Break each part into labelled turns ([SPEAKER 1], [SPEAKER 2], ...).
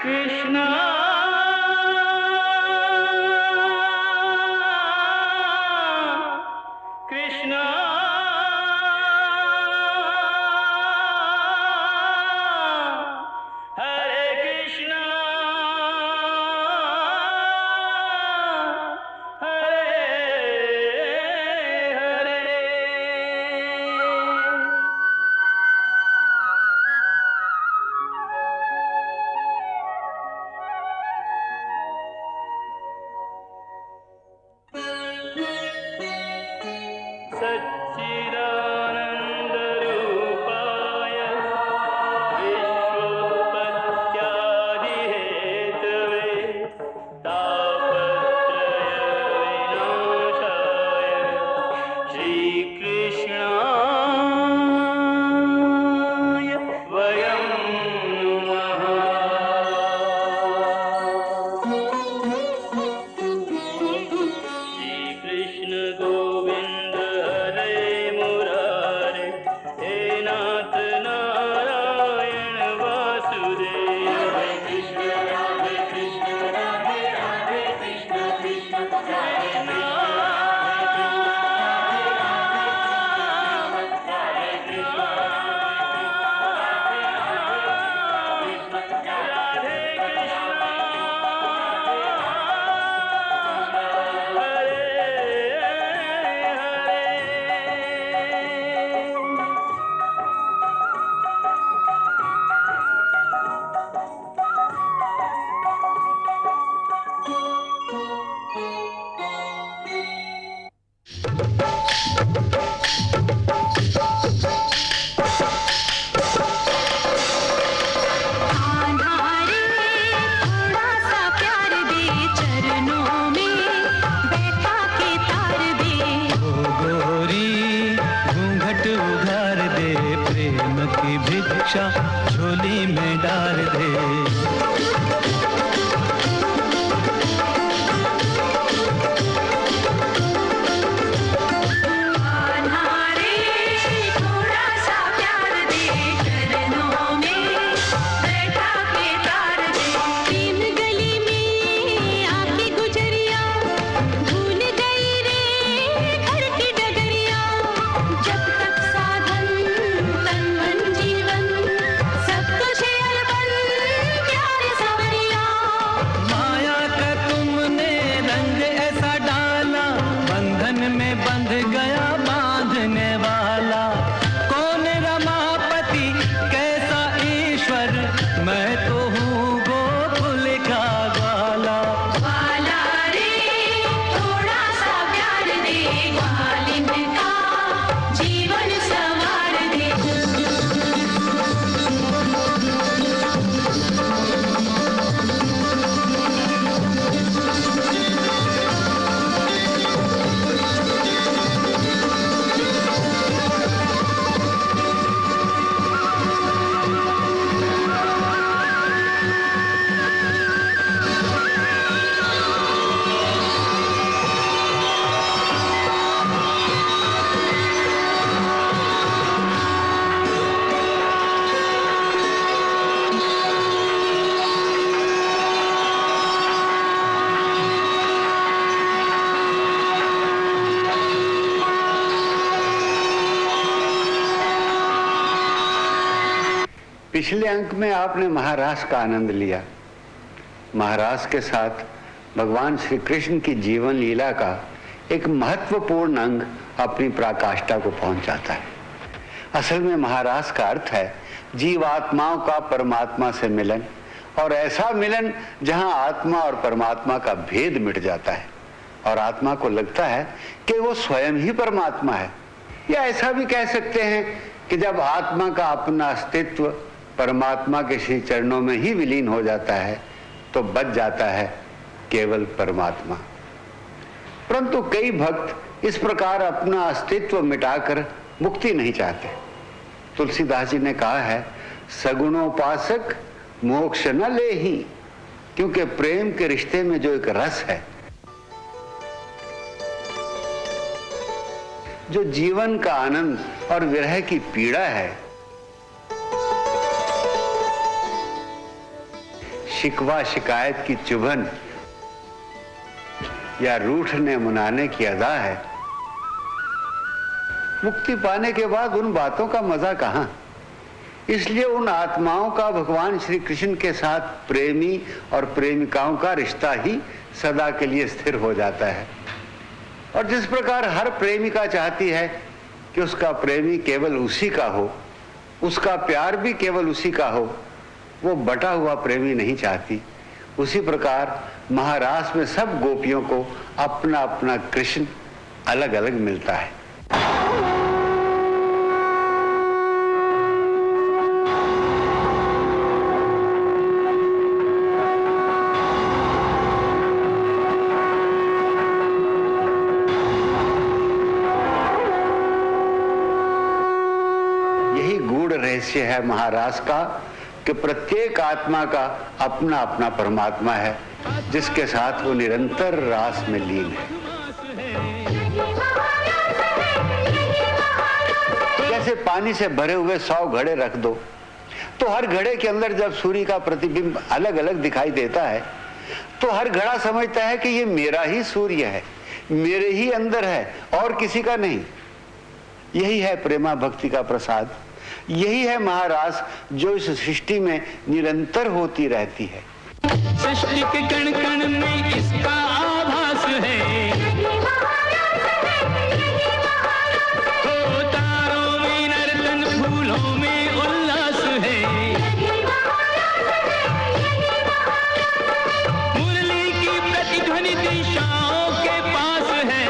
[SPEAKER 1] कृष्णा कृष्णा हरे कृष्णा हरे हरे। सच्चिदानंद रूपाय विश्वोत्पत्त्यादि Hathaway तापत्रय विनाशाय श्री कृष्णाय वयं नमः। श्री कृष्ण गोविंद हरे मुरारे हे नाथ नारायण वासुदेव। हरे कृष्ण राधे राधे कृष्ण कृष्ण कृष्ण हरे कृष्ण राधे
[SPEAKER 2] आधारे थोड़ा सा प्यार दे, चरणों में बैठा के तार दे।
[SPEAKER 3] ओ गोरी घूंघट उघार दे, प्रेम की भिक्षा झोली में डाल दे।
[SPEAKER 2] आधारे थोड़ा सा प्यार दे, चरणों में बैठा के तार दे। प्रेम गली में आके गुजरिया, भूल गई रे घर की डगरिया। जब तक साधन तन मन जीवन, सब कुछ है अर्पण प्यार सवरिया।
[SPEAKER 3] माया का तुमने रंग ऐसा डाला, बंधन में बंध गया बांधने वाला। कौन रमापति कैसा ईश्वर, मैं तो हूँ गोकुल का ग्वाला।
[SPEAKER 2] वाला रे थोड़ा सा प्यार दे, ग्वालिन का जीवन संवार दे।
[SPEAKER 4] पिछले अंक में आपने महारास का आनंद लिया। महारास के साथ भगवान श्री कृष्ण की जीवन लीला का एक महत्वपूर्ण अंग अपनी पराकाष्ठा को पहुंच जाता है। असल में महारास का अर्थ है जीवात्माओं का परमात्मा से मिलन, और ऐसा मिलन जहां आत्मा और परमात्मा का भेद मिट जाता है और आत्मा को लगता है कि वो स्वयं ही परमात्मा है। या ऐसा भी कह सकते हैं कि जब आत्मा का अपना अस्तित्व परमात्मा के श्री चरणों में ही विलीन हो जाता है तो बच जाता है केवल परमात्मा। परंतु कई भक्त इस प्रकार अपना अस्तित्व मिटाकर मुक्ति नहीं चाहते। तुलसीदास जी ने कहा है, सगुणोपासक मोक्ष न ले ही, क्योंकि प्रेम के रिश्ते में जो एक रस है, जो जीवन का आनंद और विरह की पीड़ा है, शिकवा शिकायत की चुभन या रूठने मनाने की अदा है। मुक्ति पाने के बाद उन बातों का मजा कहां। इसलिए उन आत्माओं का भगवान श्री कृष्ण के साथ प्रेमी और प्रेमिकाओं का रिश्ता ही सदा के लिए स्थिर हो जाता है। और जिस प्रकार हर प्रेमिका चाहती है कि उसका प्रेमी केवल उसी का हो, उसका प्यार भी केवल उसी का हो, वो बटा हुआ प्रेमी नहीं चाहती, उसी प्रकार महारास में सब गोपियों को अपना अपना कृष्ण अलग अलग मिलता है। रहस्य है महारास का कि प्रत्येक आत्मा का अपना अपना परमात्मा है जिसके साथ वो निरंतर रास में लीन है। जैसे पानी से भरे हुए 100 घड़े रख दो तो हर घड़े के अंदर जब सूर्य का प्रतिबिंब अलग अलग दिखाई देता है तो हर घड़ा समझता है कि ये मेरा ही सूर्य है, मेरे ही अंदर है और किसी का नहीं। यही है प्रेमा भक्ति का प्रसाद, यही है महारास जो इस सृष्टि में निरंतर होती रहती है।
[SPEAKER 3] सृष्टि के कण कण में इसका आभास है, तो तारों में नर्तन, फूलों में उल्लास है। मुरली की प्रतिध्वनि दिशाओं के पास है।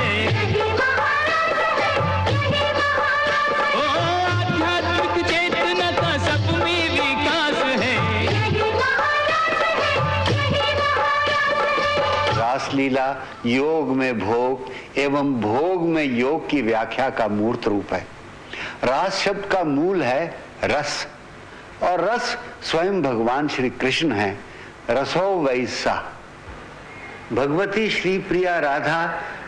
[SPEAKER 4] लीला योग में भोग एवं भोग में योग की व्याख्या का मूर्त रूप है। रास शब्द का मूल है रस और रस स्वयं भगवान श्री कृष्ण है। रसो वैसा भगवती श्री प्रिया राधा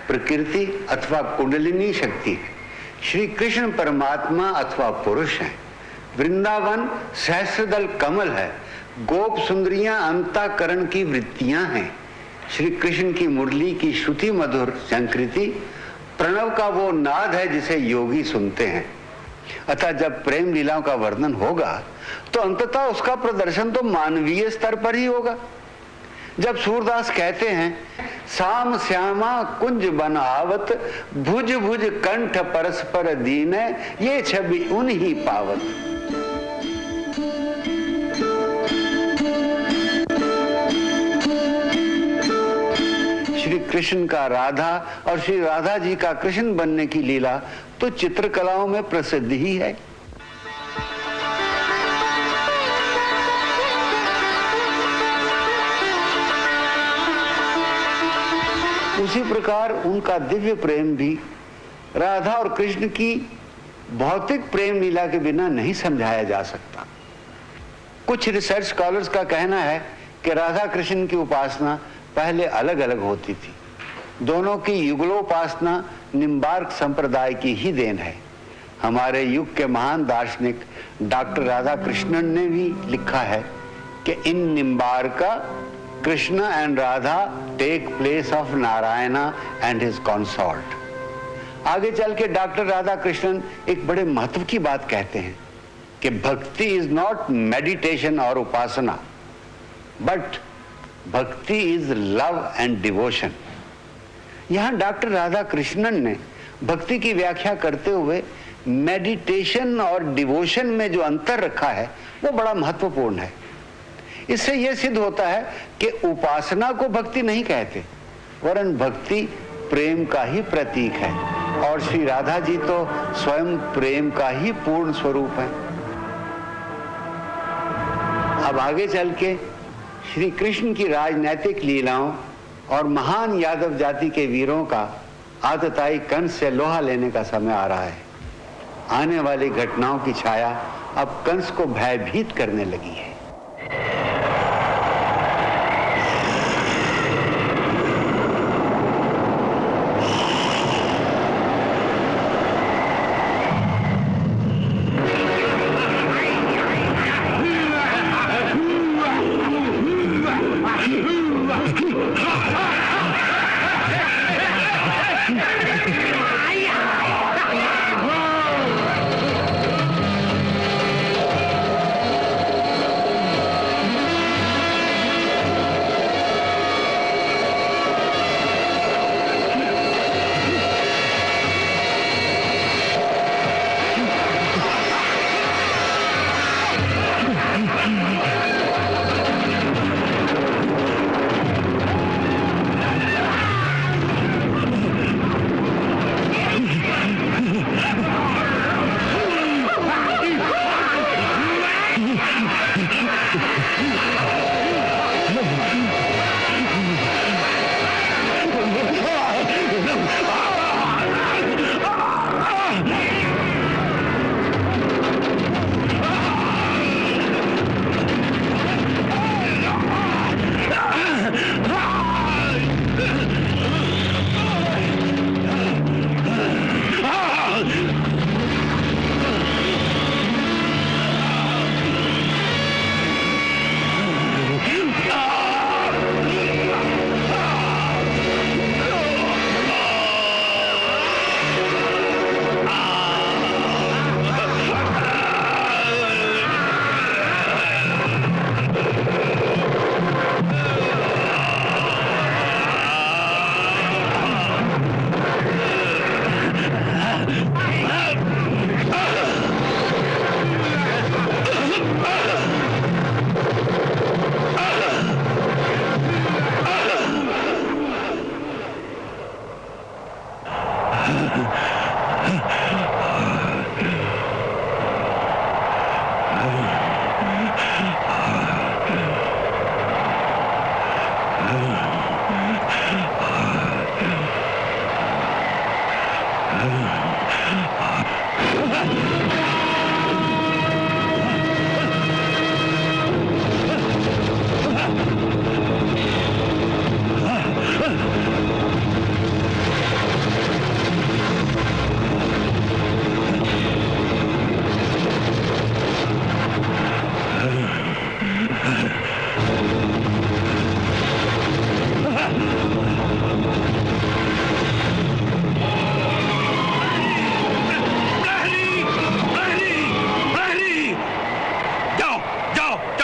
[SPEAKER 4] प्रकृति अथवा कुंडलिनी शक्ति, श्री कृष्ण परमात्मा अथवा पुरुष है। वृंदावन सहस्रदल कमल है, गोप सुंदरियां अंतःकरण की वृत्तियां हैं। श्री कृष्ण की मुरली की श्रुति मधुर संकृति प्रणव का वो नाद है जिसे योगी सुनते हैं। अतः जब प्रेम लीलाओं का वर्णन होगा तो अंततः उसका प्रदर्शन तो मानवीय स्तर पर ही होगा। जब सूरदास कहते हैं साम श्यामा कुंज बनावत, भुज भुज कंठ परस्पर दीन, ये छवि उन्हीं पावत। श्री कृष्ण का राधा और श्री राधा जी का कृष्ण बनने की लीला तो चित्रकलाओं में प्रसिद्ध ही है। उसी प्रकार उनका दिव्य प्रेम भी राधा और कृष्ण की भौतिक प्रेम लीला के बिना नहीं समझाया जा सकता। कुछ रिसर्च स्कॉलर्स का कहना है कि राधा कृष्ण की उपासना पहले अलग अलग होती थी। दोनों की युगलोपासना निम्बार्क संप्रदाय की ही देन है। हमारे युग के महान दार्शनिक डॉक्टर राधा कृष्णन ने भी लिखा है कि in Nimbarka Krishna and Radha take place of Narayana and his consort. आगे चल के डॉक्टर राधा कृष्णन एक बड़े महत्व की बात कहते हैं कि भक्ति इज नॉट मेडिटेशन और उपासना, बट भक्ति इज लव एंड डिवोशन। यहां डॉक्टर राधा कृष्णन ने भक्ति की व्याख्या करते हुए मेडिटेशन और डिवोशन में जो अंतर रखा है वो बड़ा महत्वपूर्ण है। इससे यह सिद्ध होता है कि उपासना को भक्ति नहीं कहते, वरन भक्ति प्रेम का ही प्रतीक है और श्री राधा जी तो स्वयं प्रेम का ही पूर्ण स्वरूप है। अब आगे चल के श्री कृष्ण की राजनैतिक लीलाओं और महान यादव जाति के वीरों का आतताई कंस से लोहा लेने का समय आ रहा है। आने वाली घटनाओं की छाया अब कंस को भयभीत करने लगी है।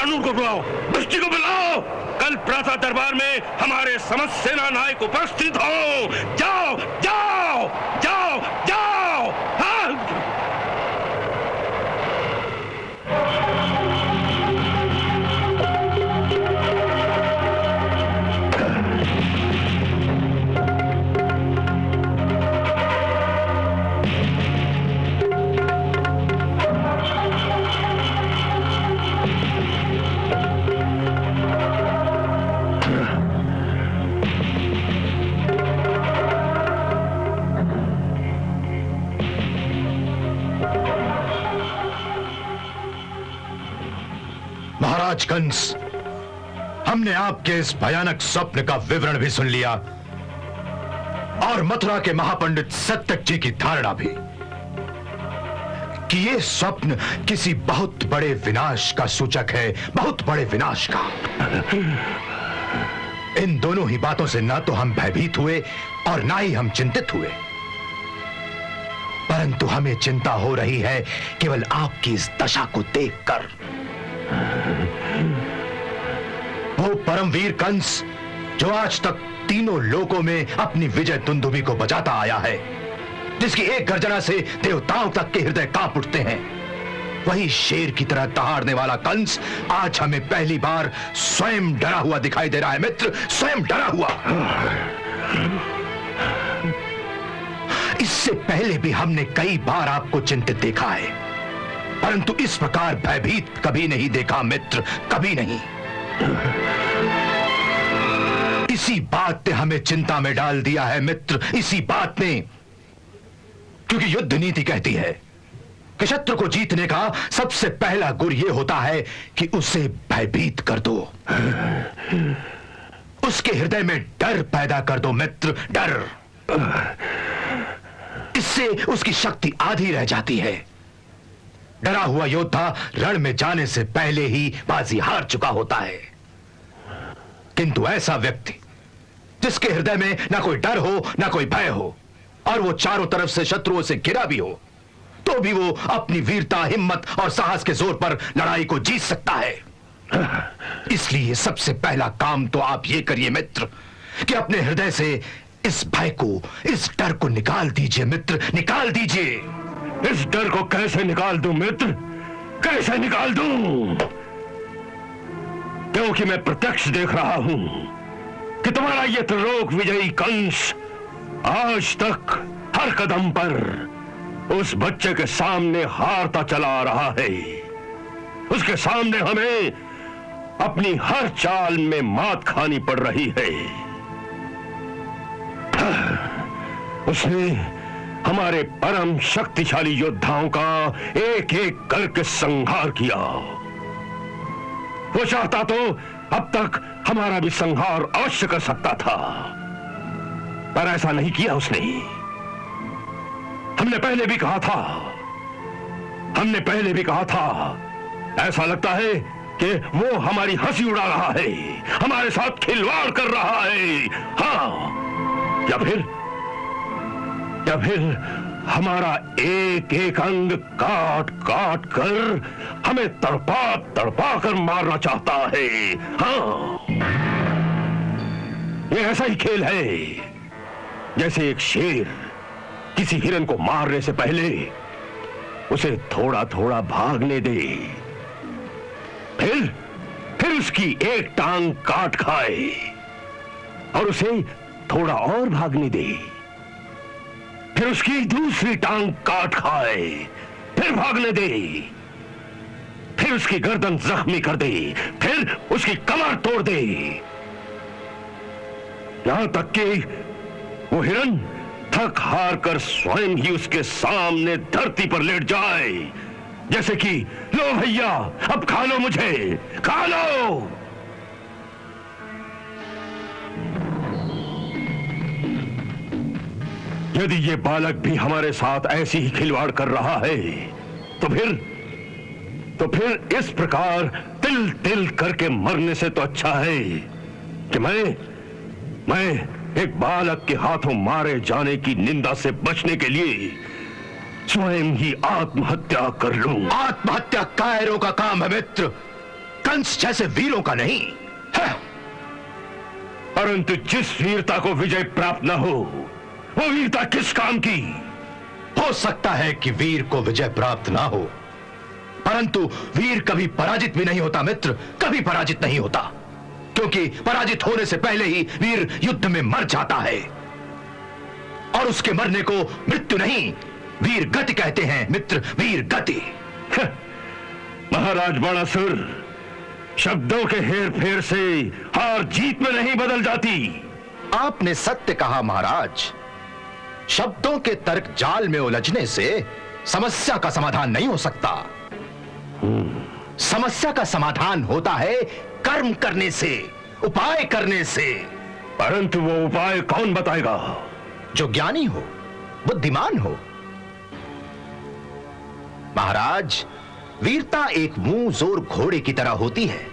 [SPEAKER 5] कानून को बुलाओ, दृष्टि को बुलाओ। कल प्रातः दरबार में हमारे समस्त सेना नायक उपस्थित हो। जाओ जाओ जाओ जाओ। हाँ?
[SPEAKER 6] महाराज कंस, हमने आपके इस भयानक स्वप्न का विवरण भी सुन लिया और मथुरा के महापंडित सत्यक जी की धारणा भी कि ये स्वप्न किसी बहुत बड़े विनाश का सूचक है, बहुत बड़े विनाश का। इन दोनों ही बातों से ना तो हम भयभीत हुए और ना ही हम चिंतित हुए, परंतु हमें चिंता हो रही है केवल आपकी इस दशा को देखकर। वो परमवीर कंस जो आज तक तीनों लोकों में अपनी विजय दुंदुभी को बजाता आया है, जिसकी एक गर्जना से देवताओं तक के हृदय कांप उठते हैं, वही शेर की तरह दहाड़ने वाला कंस आज हमें पहली बार स्वयं डरा हुआ दिखाई दे रहा है मित्र, स्वयं डरा हुआ। इससे पहले भी हमने कई बार आपको चिंतित देखा है, परंतु इस प्रकार भयभीत कभी नहीं देखा मित्र, कभी नहीं। इसी बात ने हमें चिंता में डाल दिया है मित्र, इसी बात ने, क्योंकि युद्ध नीति कहती है कि शत्रु को जीतने का सबसे पहला गुर यह होता है कि उसे भयभीत कर दो, उसके हृदय में डर पैदा कर दो मित्र, डर। इससे उसकी शक्ति आधी रह जाती है। डरा हुआ योद्धा रण में जाने से पहले ही बाजी हार चुका होता है, किंतु ऐसा व्यक्ति जिसके हृदय में ना कोई डर हो ना कोई भय हो और वो चारों तरफ से शत्रुओं से घिरा भी हो, तो भी वो अपनी वीरता, हिम्मत और साहस के जोर पर लड़ाई को जीत सकता है। इसलिए सबसे पहला काम तो आप ये करिए मित्र कि अपने हृदय से इस भय को, इस डर को निकाल दीजिए मित्र, निकाल दीजिए।
[SPEAKER 5] इस डर को कैसे निकाल दूं मित्र, कैसे निकाल दूं? क्योंकि मैं प्रत्यक्ष देख रहा हूं कि तुम्हारा ये त्रिलोक विजयी कंस आज तक हर कदम पर उस बच्चे के सामने हारता चला आ रहा है। उसके सामने हमें अपनी हर चाल में मात खानी पड़ रही है। उसने हमारे परम शक्तिशाली योद्धाओं का एक एक करके संहार किया। वो चाहता तो अब तक हमारा भी संहार अवश्य कर सकता था, पर ऐसा नहीं किया उसने। हमने पहले भी कहा था, हमने पहले भी कहा था, ऐसा लगता है कि वो हमारी हंसी उड़ा रहा है, हमारे साथ खिलवाड़ कर रहा है। हाँ, या फिर हमारा एक एक अंग काट काट कर हमें तड़पा तड़पा कर मारना चाहता है। हाँ, ये ऐसा ही खेल है जैसे एक शेर किसी हिरन को मारने से पहले उसे थोड़ा थोड़ा भागने दे, फिर उसकी एक टांग काट खाए और उसे थोड़ा और भागने दे, फिर उसकी दूसरी टांग काट खाए, फिर भागने दे, फिर उसकी गर्दन जख्मी कर दे, फिर उसकी कमर तोड़ दे, यहां तक कि वो हिरन थक हार कर स्वयं ही उसके सामने धरती पर लेट जाए, जैसे कि लो भैया अब खा लो मुझे, खा लो। यदि ये बालक भी हमारे साथ ऐसी ही खिलवाड़ कर रहा है तो फिर इस प्रकार तिल तिल करके मरने से तो अच्छा है कि मैं एक बालक के हाथों मारे जाने की निंदा से बचने के लिए स्वयं ही आत्महत्या कर लूं।
[SPEAKER 6] आत्महत्या कायरों का काम है मित्र, कंस जैसे वीरों का नहीं है।
[SPEAKER 5] परंतु जिस वीरता को विजय प्राप्त न हो, वो वीरता किस काम की?
[SPEAKER 6] हो सकता है कि वीर को विजय प्राप्त ना हो, परंतु वीर कभी पराजित भी नहीं होता मित्र, कभी पराजित नहीं होता, क्योंकि पराजित होने से पहले ही वीर युद्ध में मर जाता है। और उसके मरने को मृत्यु नहीं, वीर गति कहते हैं मित्र, वीर गति।
[SPEAKER 5] महाराज बाणासुर, शब्दों के हेर फेर से हार जीत में नहीं बदल जाती।
[SPEAKER 6] आपने सत्य कहा महाराज, शब्दों के तर्क जाल में उलझने से समस्या का समाधान नहीं हो सकता। समस्या का समाधान होता है कर्म करने से, उपाय करने से।
[SPEAKER 5] परंतु वो उपाय कौन बताएगा?
[SPEAKER 6] जो ज्ञानी हो, बुद्धिमान हो। महाराज, वीरता एक मुंह जोर घोड़े की तरह होती है,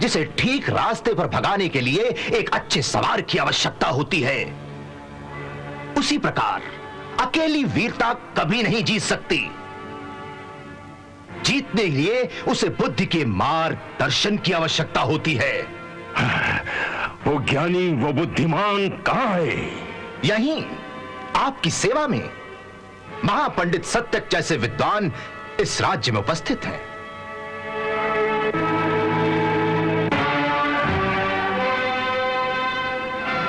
[SPEAKER 6] जिसे ठीक रास्ते पर भगाने के लिए एक अच्छे सवार की आवश्यकता होती है। उसी प्रकार अकेली वीरता कभी नहीं जीत सकती। जीतने के लिए उसे बुद्धि के मार्गदर्शन की आवश्यकता होती है।
[SPEAKER 5] वो ज्ञानी, वो बुद्धिमान कहां है?
[SPEAKER 6] यहीं आपकी सेवा में महापंडित सत्यक जैसे विद्वान इस राज्य में उपस्थित हैं।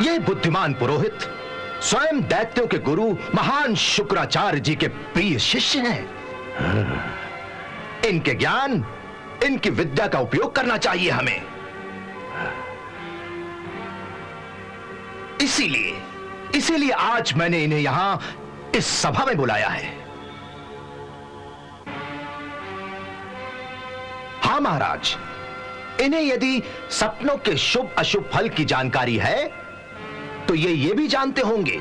[SPEAKER 6] ये बुद्धिमान पुरोहित स्वयं दैत्यों के गुरु महान शुक्राचार्य जी के प्रिय शिष्य हैं। इनके ज्ञान, इनकी विद्या का उपयोग करना चाहिए हमें। इसीलिए आज मैंने इन्हें यहां इस सभा में बुलाया है। हां महाराज, इन्हें यदि सपनों के शुभ अशुभ फल की जानकारी है तो ये भी जानते होंगे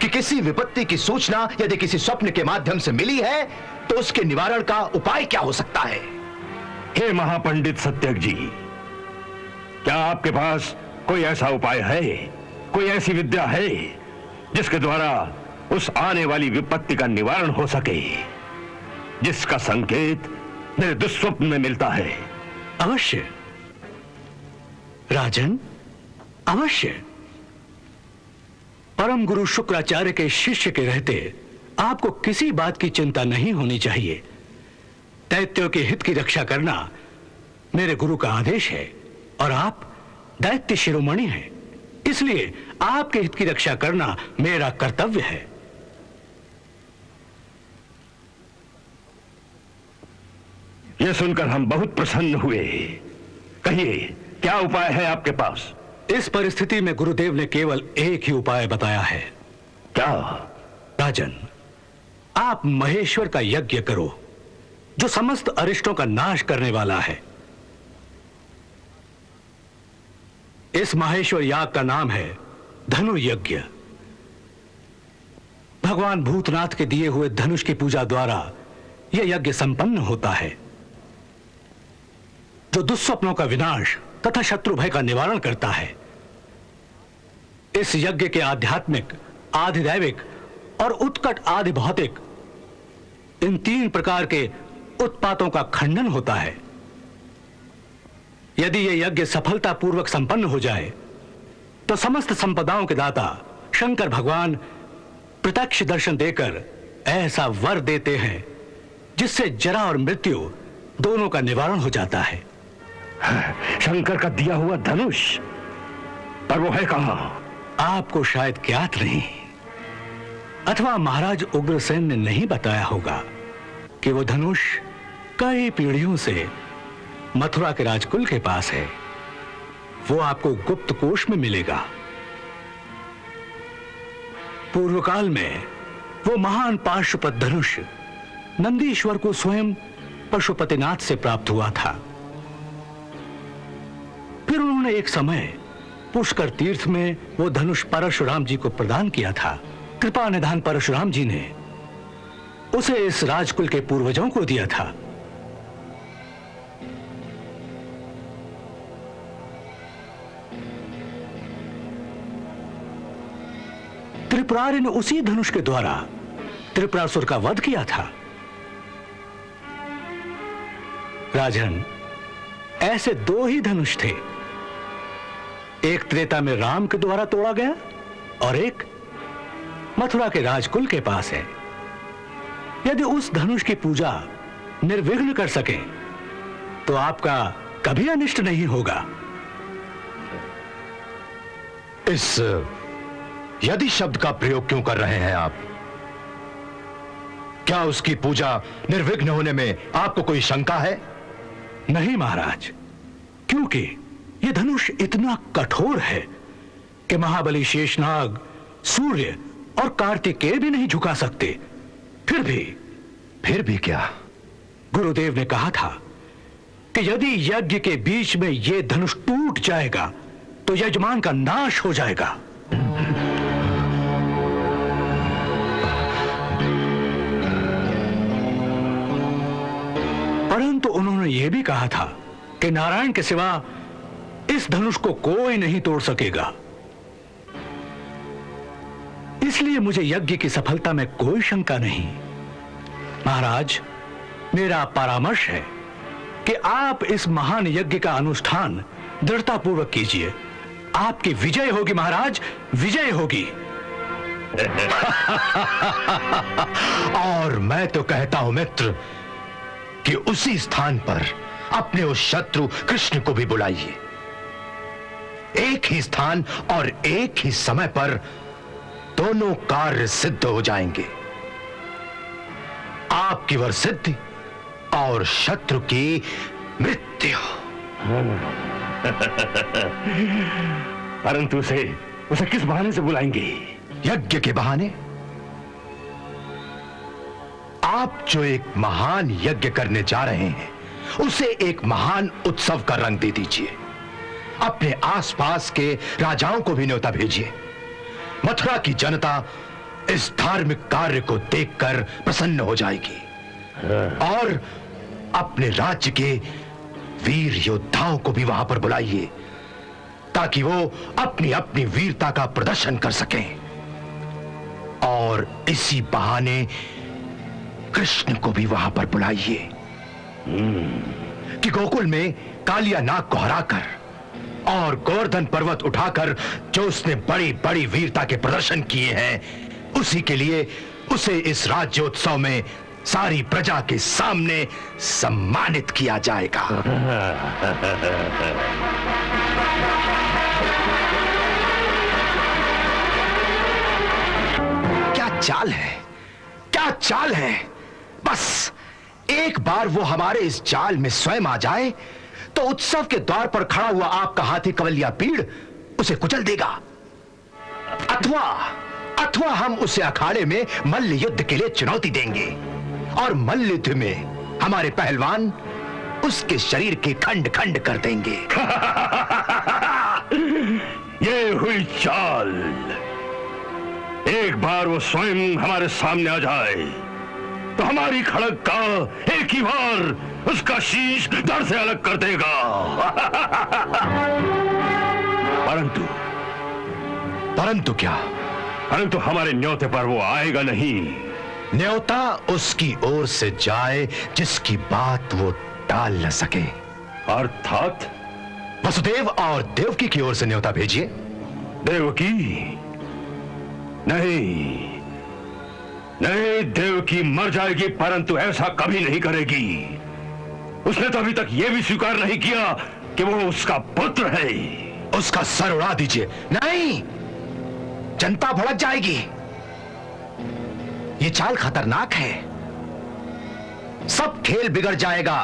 [SPEAKER 6] कि किसी विपत्ति की सूचना यदि किसी स्वप्न के माध्यम से मिली है तो उसके निवारण का उपाय क्या हो सकता है।
[SPEAKER 5] हे महापंडित सत्यक जी, क्या आपके पास कोई ऐसा उपाय है, कोई ऐसी विद्या है जिसके द्वारा उस आने वाली विपत्ति का निवारण हो सके, जिसका संकेत मेरे दुस्वप्न में मिलता है?
[SPEAKER 7] अवश्य राजन, अवश्य। परम गुरु शुक्राचार्य के शिष्य के रहते आपको किसी बात की चिंता नहीं होनी चाहिए। दैत्यों के हित की रक्षा करना मेरे गुरु का आदेश है और आप दैत्य शिरोमणि हैं, इसलिए आपके हित की रक्षा करना मेरा कर्तव्य है।
[SPEAKER 5] यह सुनकर हम बहुत प्रसन्न हुए। कहिए, क्या उपाय है आपके पास?
[SPEAKER 7] इस परिस्थिति में गुरुदेव ने केवल एक ही उपाय बताया है।
[SPEAKER 5] क्या?
[SPEAKER 7] राजन, आप महेश्वर का यज्ञ करो जो समस्त अरिष्टों का नाश करने वाला है। इस महेश्वर याग का नाम है धनु यज्ञ। भगवान भूतनाथ के दिए हुए धनुष की पूजा द्वारा यह यज्ञ संपन्न होता है, जो दुस्वप्नों का विनाश तथा शत्रु भय का निवारण करता है। इस यज्ञ के आध्यात्मिक, आधिदैविक और उत्कट आदि भौतिक, इन तीन प्रकार के उत्पातों का खंडन होता है। यदि यह यज्ञ सफलतापूर्वक संपन्न हो जाए तो समस्त संपदाओं के दाता शंकर भगवान प्रत्यक्ष दर्शन देकर ऐसा वर देते हैं जिससे जरा और मृत्यु दोनों का निवारण हो जाता है।
[SPEAKER 5] शंकर का दिया हुआ धनुष, पर वो है कहां?
[SPEAKER 7] आपको शायद ज्ञात नहीं, अथवा महाराज उग्रसेन ने नहीं बताया होगा कि वो धनुष कई पीढ़ियों से मथुरा के राजकुल के पास है। वो आपको गुप्त कोश में मिलेगा। पूर्व काल में वो महान पाशुपत धनुष नंदीश्वर को स्वयं पशुपतिनाथ से प्राप्त हुआ था। फिर उन्होंने एक समय पुष्कर तीर्थ में वो धनुष परशुराम जी को प्रदान किया था। कृपा निधान परशुराम जी ने उसे इस राजकुल के पूर्वजों को दिया था। त्रिपुरारि ने उसी धनुष के द्वारा त्रिपुरासुर का वध किया था। राजन, ऐसे 2 ही धनुष थे। एक त्रेता में राम के द्वारा तोड़ा गया और एक मथुरा के राजकुल के पास है। यदि उस धनुष की पूजा निर्विघ्न कर सके तो आपका कभी अनिष्ट नहीं होगा।
[SPEAKER 6] इस यदि शब्द का प्रयोग क्यों कर रहे हैं आप? क्या उसकी पूजा निर्विघ्न होने में आपको कोई शंका है?
[SPEAKER 7] नहीं महाराज, क्योंकि यह धनुष इतना कठोर है कि महाबली शेषनाग, सूर्य और कार्तिकेय भी नहीं झुका सकते। फिर भी
[SPEAKER 6] क्या?
[SPEAKER 7] गुरुदेव ने कहा था कि यदि यज्ञ के बीच में यह धनुष टूट जाएगा तो यजमान का नाश हो जाएगा। परंतु उन्होंने यह भी कहा था कि नारायण के सिवा इस धनुष को कोई नहीं तोड़ सकेगा। इसलिए मुझे यज्ञ की सफलता में कोई शंका नहीं। महाराज, मेरा परामर्श है कि आप इस महान यज्ञ का अनुष्ठान दृढ़तापूर्वक कीजिए। आपकी विजय होगी महाराज, विजय होगी।
[SPEAKER 6] और मैं तो कहता हूं मित्र कि उसी स्थान पर अपने उस शत्रु कृष्ण को भी बुलाइए। एक ही स्थान और एक ही समय पर दोनों कार्य सिद्ध हो जाएंगे। आपकी वर सिद्धि और शत्रु की मृत्यु।
[SPEAKER 5] परंतु उसे किस बहाने से बुलाएंगे?
[SPEAKER 6] यज्ञ के बहाने। आप जो एक महान यज्ञ करने जा रहे हैं उसे एक महान उत्सव का रंग दे दीजिए। अपने आसपास के राजाओं को भी न्योता भेजिए। मथुरा की जनता इस धार्मिक कार्य को देखकर प्रसन्न हो जाएगी। और अपने राज्य के वीर योद्धाओं को भी वहां पर बुलाइए ताकि वो अपनी अपनी वीरता का प्रदर्शन कर सकें। और इसी बहाने कृष्ण को भी वहां पर बुलाइए कि गोकुल में कालिया नाग को हराकर और गोवर्धन पर्वत उठाकर जो उसने बड़ी बड़ी वीरता के प्रदर्शन किए हैं, उसी के लिए उसे इस राज्योत्सव में सारी प्रजा के सामने सम्मानित किया जाएगा। क्या चाल है, क्या चाल है! बस एक बार वो हमारे इस जाल में स्वयं आ जाए तो उत्सव के द्वार पर खड़ा हुआ आपका हाथी कवलिया पीड़ उसे कुचल देगा। अथवा हम उसे अखाड़े में मल्ल युद्ध के लिए चुनौती देंगे और मल्ल युद्ध में हमारे पहलवान उसके शरीर के खंड खंड कर देंगे।
[SPEAKER 5] ये हुई चाल। एक बार वो स्वयं हमारे सामने आ जाए तो हमारी खड़ग का एक ही बार उसका शीश धड़ से अलग कर देगा।
[SPEAKER 6] परंतु क्या?
[SPEAKER 5] परंतु हमारे न्योते पर वो आएगा नहीं।
[SPEAKER 6] न्योता उसकी ओर से जाए जिसकी बात वो टाल न सके।
[SPEAKER 5] अर्थात
[SPEAKER 6] वसुदेव और देवकी की ओर से न्योता भेजिए।
[SPEAKER 5] देवकी? नहीं, देवकी मर जाएगी, परंतु ऐसा कभी नहीं करेगी। उसने तो अभी तक यह भी स्वीकार नहीं किया कि वो उसका पुत्र है।
[SPEAKER 6] उसका सर उड़ा दीजिए। नहीं, जनता भड़क जाएगी। ये चाल खतरनाक है। सब खेल बिगड़ जाएगा।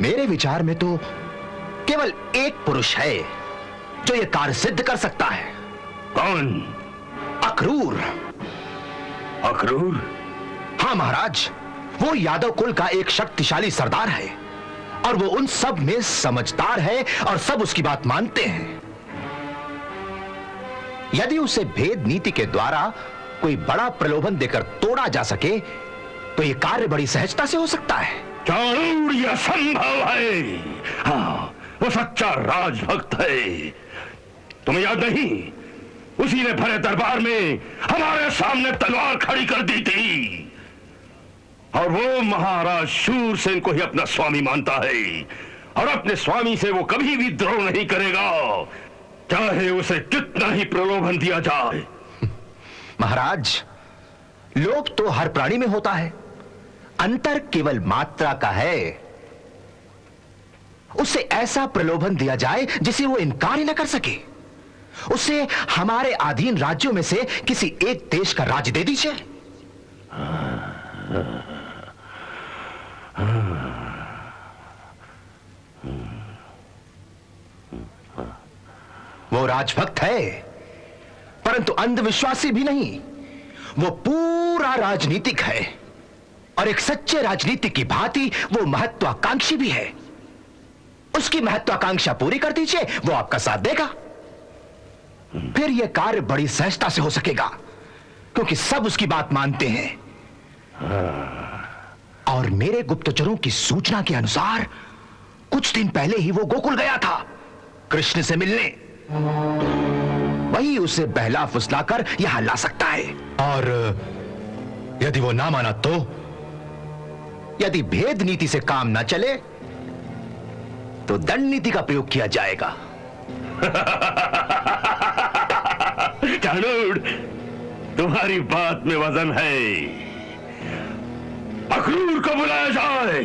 [SPEAKER 6] मेरे विचार में तो केवल एक पुरुष है जो यह कार्य सिद्ध कर सकता है।
[SPEAKER 5] कौन?
[SPEAKER 6] अक्रूर।
[SPEAKER 5] अक्रूर?
[SPEAKER 6] हाँ महाराज, वो यादव कुल का एक शक्तिशाली सरदार है और वो उन सब में समझदार है और सब उसकी बात मानते हैं। यदि उसे भेद नीति के द्वारा कोई बड़ा प्रलोभन देकर तोड़ा जा सके तो यह कार्य बड़ी सहजता से हो सकता है।
[SPEAKER 5] चाणूर, यह संभव है। हाँ, वो सच्चा राजभक्त है। तुम्हें याद नहीं, उसी ने भरे दरबार में हमारे सामने तलवार खड़ी कर दी थी। और वो महाराज शूरसेन को ही अपना स्वामी मानता है, और अपने स्वामी से वो कभी भी द्रोह नहीं करेगा, चाहे उसे कितना ही प्रलोभन दिया जाए।
[SPEAKER 6] महाराज, लोभ तो हर प्राणी में होता है, अंतर केवल मात्रा का है। उसे ऐसा प्रलोभन दिया जाए जिसे वो इनकार ही न कर सके। उसे हमारे अधीन राज्यों में से किसी एक देश का राज्य दे दीजिए। वो राजभक्त है, परंतु अंधविश्वासी भी नहीं। वो पूरा राजनीतिक है, और एक सच्चे राजनीतिक की भांति वो महत्वाकांक्षी भी है। उसकी महत्वाकांक्षा पूरी कर दीजिए, वो आपका साथ देगा। फिर यह कार्य बड़ी सहजता से हो सकेगा, क्योंकि सब उसकी बात मानते हैं। और मेरे गुप्तचरों की सूचना के अनुसार कुछ दिन पहले ही वो गोकुल गया था कृष्ण से मिलने। वही उसे बहला फुसलाकर यहां ला सकता है। और यदि वो ना माना तो, यदि भेद नीति से काम ना चले तो दंड नीति का प्रयोग किया जाएगा।
[SPEAKER 5] चाणूर, तुम्हारी बात में वजन है। अक्रूर को बुलाया जाए।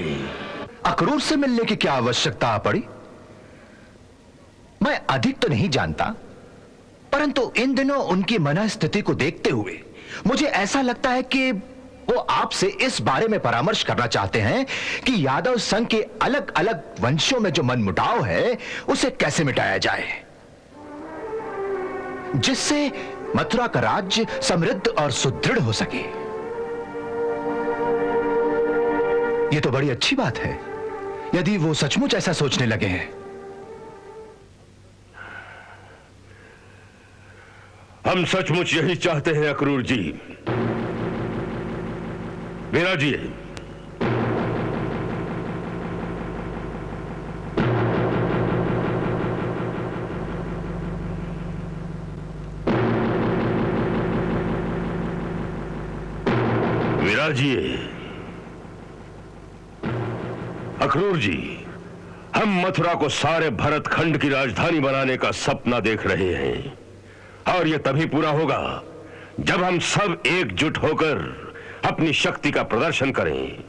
[SPEAKER 6] अक्रूर से मिलने की क्या आवश्यकता पड़ी? मैं अधिक तो नहीं जानता, परंतु इन दिनों उनकी मनस्थिति को देखते हुए मुझे ऐसा लगता है कि वो आपसे इस बारे में परामर्श करना चाहते हैं कि यादव संघ के अलग अलग वंशों में जो मनमुटाव है उसे कैसे मिटाया जाए, जिससे मथुरा का राज्य समृद्ध और सुदृढ़ हो सके। यह तो बड़ी अच्छी बात है, यदि वो सचमुच ऐसा सोचने लगे हैं।
[SPEAKER 5] हम सचमुच यही चाहते हैं अक्रूर जी। विराजिए। विराजिए। अक्रूर जी, हम मथुरा को सारे भरत खंड की राजधानी बनाने का सपना देख रहे हैं, और यह तभी पूरा होगा जब हम सब एकजुट होकर अपनी शक्ति का प्रदर्शन करें।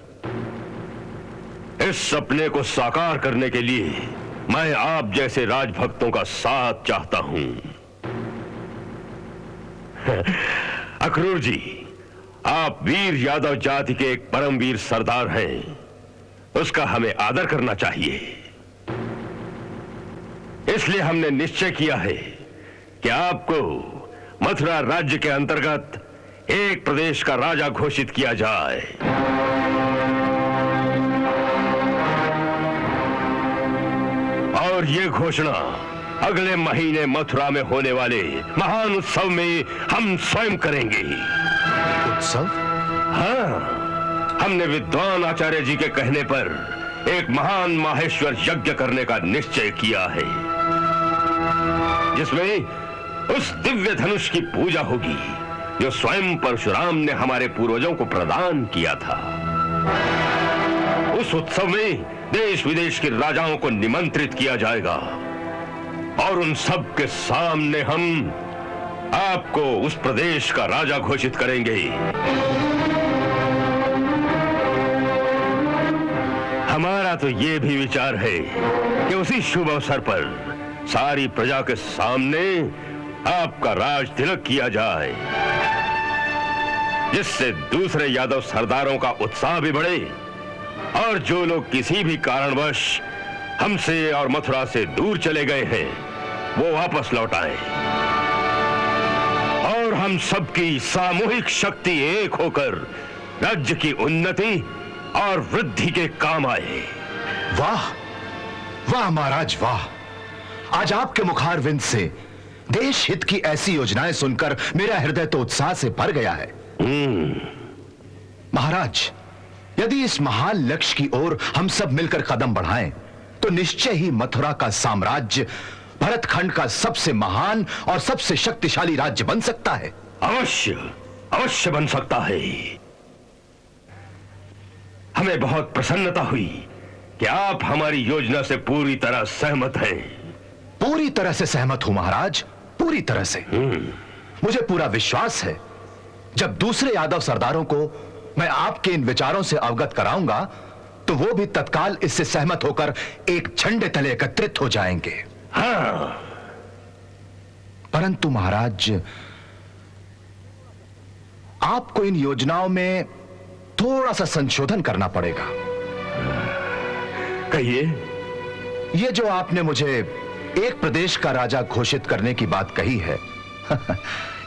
[SPEAKER 5] इस सपने को साकार करने के लिए मैं आप जैसे राजभक्तों का साथ चाहता हूं। अक्रूर जी, आप वीर यादव जाति के एक परमवीर सरदार हैं, उसका हमें आदर करना चाहिए। इसलिए हमने निश्चय किया है कि आपको मथुरा राज्य के अंतर्गत एक प्रदेश का राजा घोषित किया जाए। और यह घोषणा अगले महीने मथुरा में होने वाले महान उत्सव में हम स्वयं करेंगे।
[SPEAKER 6] उत्सव?
[SPEAKER 5] हाँ, हमने विद्वान आचार्य जी के कहने पर एक महान माहेश्वर यज्ञ करने का निश्चय किया है, जिसमें उस दिव्य धनुष की पूजा होगी जो स्वयं परशुराम ने हमारे पूर्वजों को प्रदान किया था। उस उत्सव में देश विदेश के राजाओं को निमंत्रित किया जाएगा, और उन सब के सामने हम आपको उस प्रदेश का राजा घोषित करेंगे। हमारा तो ये भी विचार है कि उसी शुभ अवसर पर सारी प्रजा के सामने आपका राज तिलक किया जाए, जिससे दूसरे यादव सरदारों का उत्साह भी बढ़े, और जो लोग किसी भी कारणवश हमसे और मथुरा से दूर चले गए हैं वो वापस लौट आए, और हम सबकी सामूहिक शक्ति एक होकर राज्य की उन्नति और वृद्धि के काम आए।
[SPEAKER 6] वाह वाह महाराज वाह! आज आपके मुखारविंद से देश हित की ऐसी योजनाएं सुनकर मेरा हृदय तो उत्साह से भर गया है। महाराज, यदि इस महान लक्ष्य की ओर हम सब मिलकर कदम बढ़ाएं, तो निश्चय ही मथुरा का साम्राज्य भरतखंड का सबसे महान और सबसे शक्तिशाली राज्य बन सकता है।
[SPEAKER 5] अवश्य अवश्य बन सकता है। हमें बहुत प्रसन्नता हुई कि आप हमारी योजना से पूरी तरह सहमत हैं।
[SPEAKER 6] पूरी तरह से सहमत हूं महाराज, पूरी तरह से। मुझे पूरा विश्वास है जब दूसरे यादव सरदारों को मैं आपके इन विचारों से अवगत कराऊंगा तो वो भी तत्काल इससे सहमत होकर एक झंडे तले एकत्रित हो जाएंगे।
[SPEAKER 5] हाँ।
[SPEAKER 6] परंतु महाराज, आपको इन योजनाओं में थोड़ा सा संशोधन करना पड़ेगा।
[SPEAKER 5] कहिए।
[SPEAKER 6] ये जो आपने मुझे एक प्रदेश का राजा घोषित करने की बात कही है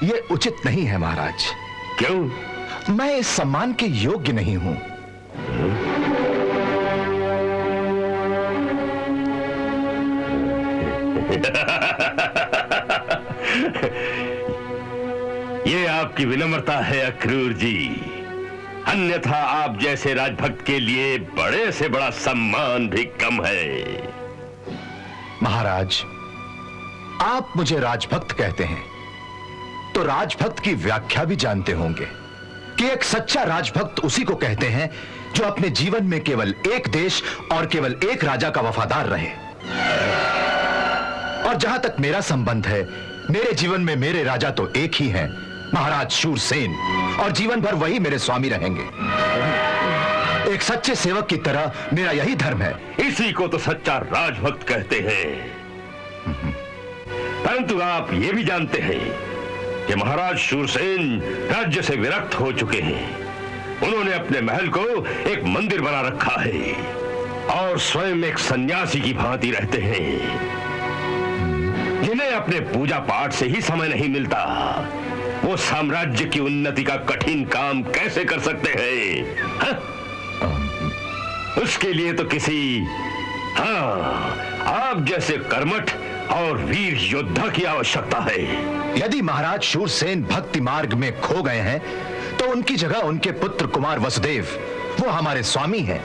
[SPEAKER 6] ये उचित नहीं है महाराज।
[SPEAKER 5] क्यों?
[SPEAKER 6] मैं इस सम्मान के योग्य नहीं हूं।
[SPEAKER 5] ये आपकी विनम्रता है अक्रूर जी, अन्यथा आप जैसे राजभक्त के लिए बड़े से बड़ा सम्मान भी कम है।
[SPEAKER 6] महाराज, आप मुझे राजभक्त कहते हैं तो राजभक्त की व्याख्या भी जानते होंगे कि एक सच्चा राजभक्त उसी को कहते हैं जो अपने जीवन में केवल एक देश और केवल एक राजा का वफादार रहे। और जहां तक मेरा संबंध है, मेरे जीवन में मेरे राजा तो एक ही हैं, महाराज शूरसेन, और जीवन भर वही मेरे स्वामी रहेंगे। एक सच्चे सेवक की तरह मेरा यही धर्म है।
[SPEAKER 5] इसी को तो सच्चा राजभक्त कहते हैं। परंतु आप ये भी जानते हैं कि महाराज शूरसेन राज्य से विरक्त हो चुके हैं। उन्होंने अपने महल को एक मंदिर बना रखा है और स्वयं एक सन्यासी की भांति रहते हैं, जिन्हें अपने पूजा पाठ से ही समय नहीं मिलता। वो साम्राज्य की उन्नति का कठिन काम कैसे कर सकते हैं? उसके लिए तो किसी आप जैसे कर्मठ और वीर योद्धा की आवश्यकता है।
[SPEAKER 6] यदि महाराज शूरसेन भक्ति मार्ग में खो गए हैं तो उनकी जगह उनके पुत्र कुमार वसुदेव, वो हमारे स्वामी हैं।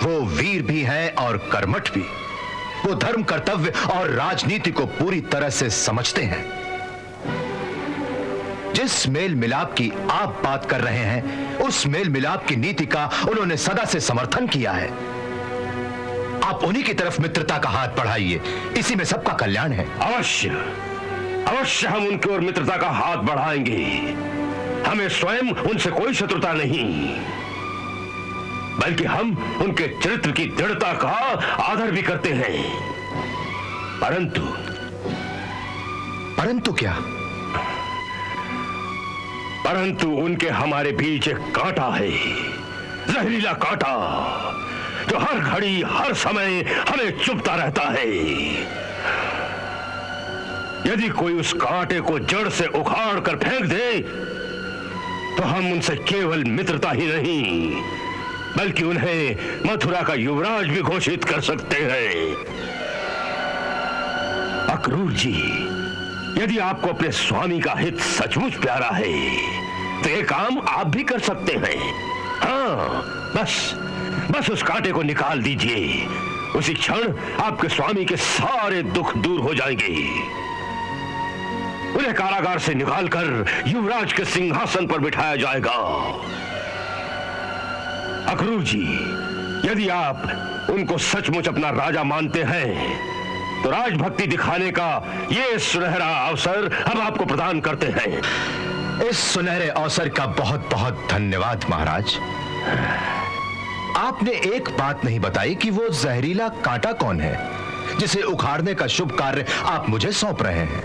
[SPEAKER 6] वो वीर भी हैं और कर्मठ भी। वो धर्म, कर्तव्य और राजनीति को पूरी तरह से समझते हैं। जिस मेल मिलाप की आप बात कर रहे हैं, उस मेल मिलाप की नीति का उन्होंने सदा से समर्थन किया है। आप उन्हीं की तरफ मित्रता का हाथ बढ़ाइए, इसी में सबका कल्याण है।
[SPEAKER 5] अवश्य अवश्य हम उनकी ओर मित्रता का हाथ बढ़ाएंगे। हमें स्वयं उनसे कोई शत्रुता नहीं, बल्कि हम उनके चरित्र की दृढ़ता का आदर भी करते हैं।
[SPEAKER 6] परंतु क्या?
[SPEAKER 5] परंतु उनके हमारे बीच एक कांटा है, जहरीला कांटा, जो हर घड़ी हर समय हमें चुभता रहता है। यदि कोई उस कांटे को जड़ से उखाड़ कर फेंक दे तो हम उनसे केवल मित्रता ही नहीं, बल्कि उन्हें मथुरा का युवराज भी घोषित कर सकते हैं। अक्रूर जी, यदि आपको अपने स्वामी का हित सचमुच प्यारा है तो ये काम आप भी कर सकते हैं। हाँ, बस उस कांटे को निकाल दीजिए। उसी क्षण आपके स्वामी के सारे दुख दूर हो जाएंगे। उन्हें कारागार से निकालकर युवराज के सिंहासन पर बिठाया जाएगा। अक्रूर जी, यदि आप उनको सचमुच अपना राजा मानते हैं तो राजभक्ति दिखाने का ये सुनहरा अवसर हम आपको प्रदान करते हैं।
[SPEAKER 6] इस सुनहरे अवसर का बहुत बहुत धन्यवाद महाराज। आपने एक बात नहीं बताई कि वो जहरीला कांटा कौन है जिसे उखाड़ने का शुभ कार्य आप मुझे सौंप रहे हैं।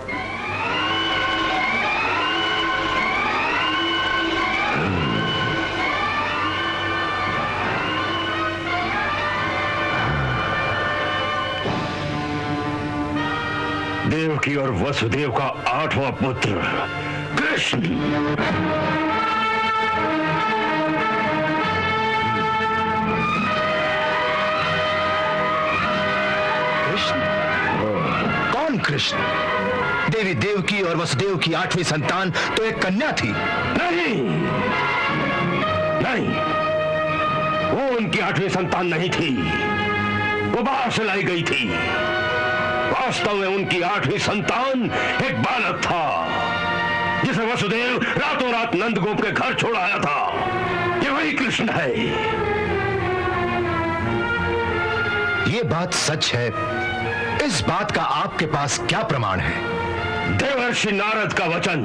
[SPEAKER 5] देवकी और वसुदेव का 8वां पुत्र कृष्ण।
[SPEAKER 6] कौन कृष्ण? देवी देवकी और वसुदेव की 8वीं संतान तो एक कन्या थी।
[SPEAKER 5] नहीं, वो उनकी 8वीं संतान नहीं थी, वो बाहर से लाई गई थी। वास्तव में उनकी 8वीं संतान एक बालक था जिसे वसुदेव रातों रात नंदगोप के घर छोड़ आया था। ये वही कृष्ण है।
[SPEAKER 6] ये बात सच है, इस बात का आपके पास क्या प्रमाण है?
[SPEAKER 5] देवर्षि नारद का वचन।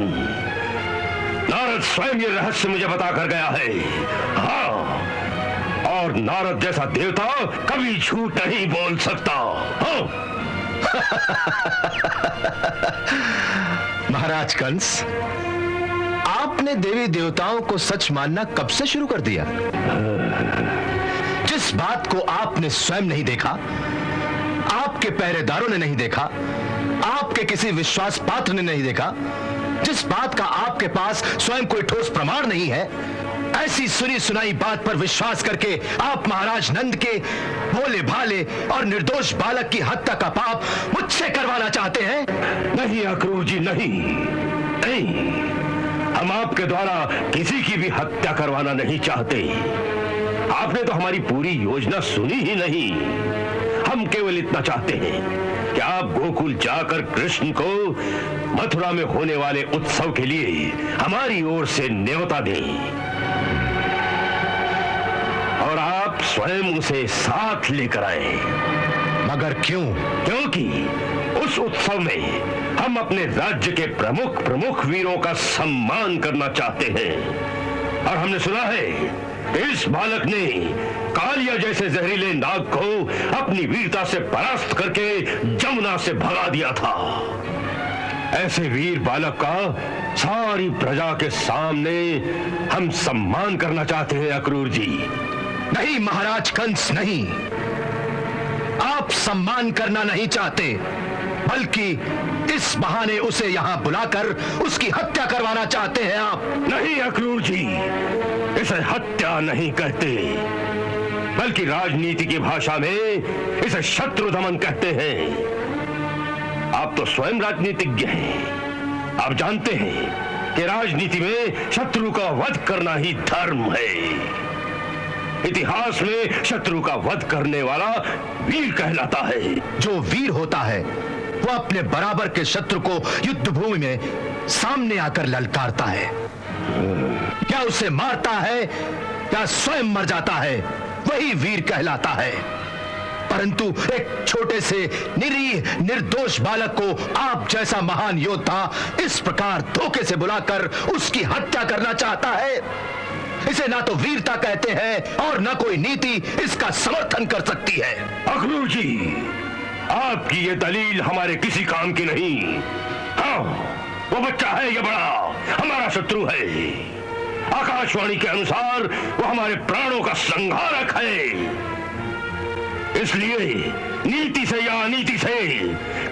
[SPEAKER 5] नारद स्वयं ये रहस्य मुझे बताकर गया है। हाँ, और नारद जैसा देवता कभी झूठ नहीं बोल सकता। हाँ।
[SPEAKER 6] महाराज कंस, आपने देवी देवताओं को सच मानना कब से शुरू कर दिया? जिस बात को आपने स्वयं नहीं देखा, आपके पहरेदारों ने नहीं देखा, आपके किसी विश्वास पात्र ने नहीं देखा, जिस बात का आपके पास स्वयं कोई ठोस प्रमाण नहीं है, ऐसी सुनी सुनाई बात पर विश्वास करके आप महाराज नंद के भोले भाले और निर्दोष बालक की हत्या का पाप मुझसे करवाना चाहते हैं?
[SPEAKER 5] नहीं अक्रूर जी, नहीं। हम आपके द्वारा किसी की भी हत्या करवाना नहीं चाहते। आपने तो हमारी पूरी योजना सुनी ही नहीं। हम केवल इतना चाहते हैं कि आप गोकुल जाकर कृष्ण को मथुरा में होने वाले उत्सव के लिए हमारी ओर से न्योता दें और आप स्वयं उसे साथ लेकर आए।
[SPEAKER 6] मगर क्यों?
[SPEAKER 5] क्योंकि उस उत्सव में हम अपने राज्य के प्रमुख वीरों का सम्मान करना चाहते हैं। और हमने सुना है कि इस बालक ने कालिया जैसे जहरीले नाग को अपनी वीरता से परास्त करके जमुना से भगा दिया था। ऐसे वीर बालक का सारी प्रजा के सामने हम सम्मान करना चाहते हैं अक्रूर जी।
[SPEAKER 6] नहीं महाराज कंस, नहीं। आप सम्मान करना नहीं चाहते, बल्कि इस बहाने उसे यहां बुलाकर उसकी हत्या करवाना चाहते हैं आप।
[SPEAKER 5] नहीं अक्रूर जी, इसे हत्या नहीं कहते, बल्कि राजनीति की भाषा में इसे शत्रु दमन कहते हैं। आप तो स्वयं राजनीतिज्ञ हैं। आप जानते हैं कि राजनीति में शत्रु का वध करना ही धर्म है। इतिहास में शत्रु का वध करने वाला वीर कहलाता है।
[SPEAKER 6] जो वीर होता है वो अपने बराबर के शत्रु को युद्ध भूमि में सामने आकर ललकारता है, क्या उसे मारता है या स्वयं मर जाता है, वही वीर कहलाता है। परंतु एक छोटे से निरीह निर्दोष बालक को आप जैसा महान योद्धा इस प्रकार धोखे से बुलाकर उसकी हत्या करना चाहता है। इसे ना तो वीरता कहते हैं और ना कोई नीति इसका समर्थन कर सकती है।
[SPEAKER 5] अक्रूर जी, आपकी ये दलील हमारे किसी काम की नहीं। हाँ, वो बच्चा है या बड़ा हमारा शत्रु है। आकाशवाणी के अनुसार वो हमारे प्राणों का संहारक है। इसलिए नीति से या अनीति से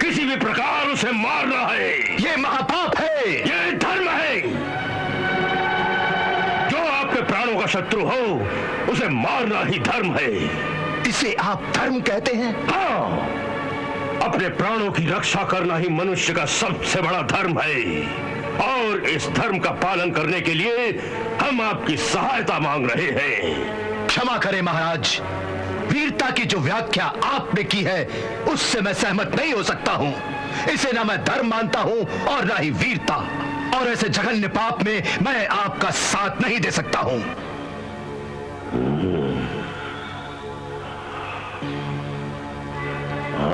[SPEAKER 5] किसी भी प्रकार उसे मारना है।
[SPEAKER 6] ये महापाप है,
[SPEAKER 5] ये धर्म है। जो आपके प्राणों का शत्रु हो उसे मारना ही धर्म है।
[SPEAKER 6] इसे आप धर्म कहते हैं?
[SPEAKER 5] हाँ, अपने प्राणों की रक्षा करना ही मनुष्य का सबसे बड़ा धर्म है। और इस धर्म का पालन करने के लिए हम आपकी सहायता मांग रहे हैं।
[SPEAKER 6] क्षमा करें महाराज, वीरता की जो व्याख्या आपने की है उससे मैं सहमत नहीं हो सकता हूं। इसे ना मैं धर्म मानता हूं और ना ही वीरता, और ऐसे जघन्य पाप में मैं आपका साथ नहीं दे सकता हूं।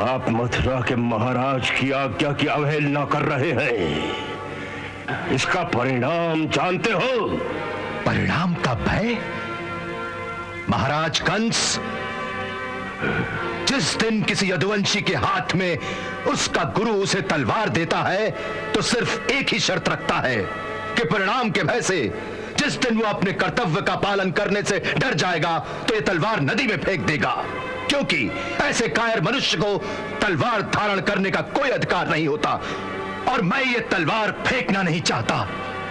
[SPEAKER 5] आप मथुरा के महाराज की आज्ञा की अवहेलना कर रहे हैं। इसका परिणाम जानते हो?
[SPEAKER 6] परिणाम का भय? महाराज कंस, जिस दिन किसी यदुवंशी के हाथ में उसका गुरु उसे तलवार देता है तो सिर्फ एक ही शर्त रखता है कि परिणाम के भय से जिस दिन वो अपने कर्तव्य का पालन करने से डर जाएगा तो ये तलवार नदी में फेंक देगा, क्योंकि ऐसे कायर मनुष्य को तलवार धारण करने का कोई अधिकार नहीं होता। और मैं ये तलवार फेंकना नहीं चाहता,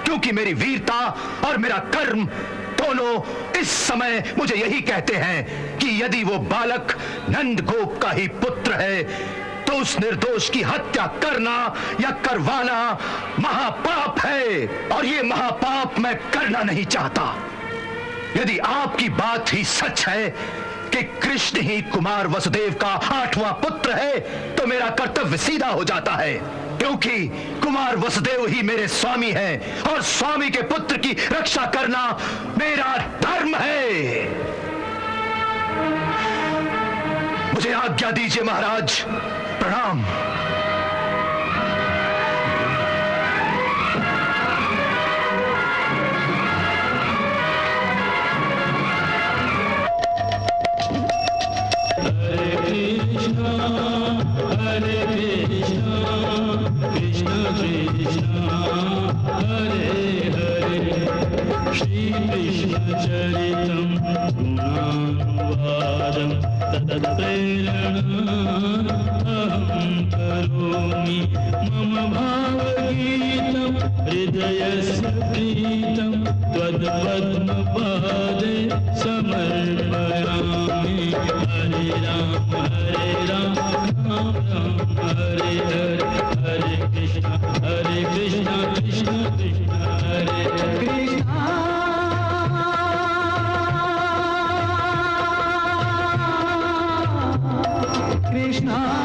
[SPEAKER 6] क्योंकि मेरी वीरता और मेरा कर्म दोनों इस समय मुझे यही कहते हैं कि यदि वो बालक नंद गोप का ही पुत्र है तो उस निर्दोष की हत्या करना या करवाना महापाप है, और ये महापाप मैं करना नहीं चाहता। यदि आपकी बात ही सच है कि कृष्ण ही कुमार वसुदेव का 8वां पुत्र है तो मेरा कर्तव्य सीधा हो जाता है, क्योंकि कुमार वसुदेव ही मेरे स्वामी हैं और स्वामी के पुत्र की रक्षा करना मेरा धर्म है। मुझे आज्ञा दीजिए महाराज। प्रणाम।
[SPEAKER 1] गुणानुवादं तत्प्रेरणाहं करोमि मम भावगीतं हृदयस्य प्रीतं त्वत्पद्मपादे समर्पयामि। हरे राम राम राम हरे हरे, हरे कृष्ण कृष्ण कृष्ण हरे हरे।
[SPEAKER 3] कृष्णा